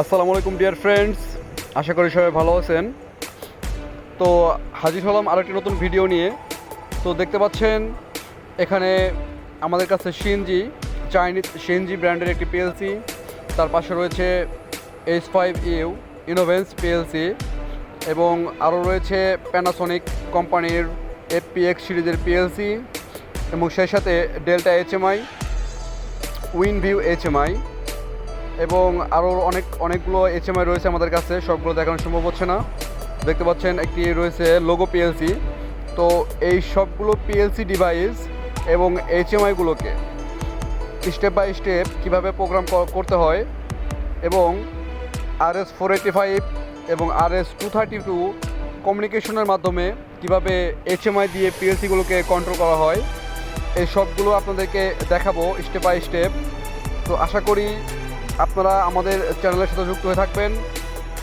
আসসালামু আলাইকুম dear friends, আশা করি সবাই ভালো আছেন। তো হাজির হলাম আরেকটি নতুন ভিডিও নিয়ে। তো দেখতে পাচ্ছেন এখানে আমাদের কাছে চাইনিজ শিনজি ব্র্যান্ডের একটি পিএলসি, তার পাশে রয়েছে H5U ইনোভেন্স পিএলসি এবং আরও রয়েছে প্যানাসোনিক কোম্পানির FPX সিরিজের পিএলসি এবং সেই সাথে ডেল্টা HMI, উইনভিউ HMI এবং আরও অনেকগুলো HMI রয়েছে আমাদের কাছে। সবগুলো দেখানো সম্ভব হচ্ছে না। দেখতে পাচ্ছেন একটি রয়েছে লোগো পিএলসি। তো এই সবগুলো পিএলসি ডিভাইস এবং HMIগুলোকে স্টেপ বাই স্টেপ কীভাবে প্রোগ্রাম করতে হয় এবং RS485 এবং RS232 কমিউনিকেশনের মাধ্যমে কীভাবে HMI দিয়ে পিএলসিগুলোকে কন্ট্রোল করা হয়, এই সবগুলো আপনাদেরকে দেখাবো স্টেপ বাই স্টেপ। তো আশা করি আপনারা আমাদের চ্যানেলের সাথে যুক্ত হয়ে থাকবেন।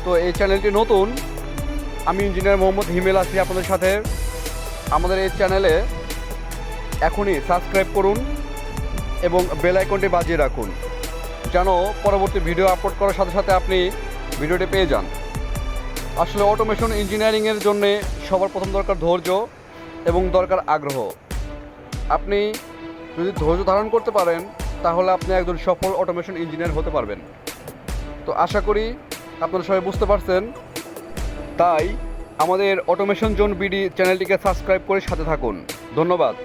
তো এই চ্যানেলটি নতুন, আমি ইঞ্জিনিয়ার মোহাম্মদ হিমেল আছি আপনাদের সাথে। আমাদের এই চ্যানেলে এখনই সাবস্ক্রাইব করুন এবং বেল আইকনটি বাজিয়ে রাখুন, যেন পরবর্তী ভিডিও আপলোড করার সাথে সাথে আপনি ভিডিওটি পেয়ে যান। আসলে অটোমেশন ইঞ্জিনিয়ারিংয়ের জন্যে সবার প্রথম দরকার ধৈর্য এবং দরকার আগ্রহ। আপনি যদি ধৈর্য ধারণ করতে পারেন তাহলে আপনি একজন সফল অটোমেশন ইঞ্জিনিয়ার হতে পারবেন। তো আশা করি আপনারা সবাই বুঝতে পারছেন। তাই আমাদের অটোমেশন জোন বিডি চ্যানেলটিকে সাবস্ক্রাইব করে সাথে থাকুন। ধন্যবাদ।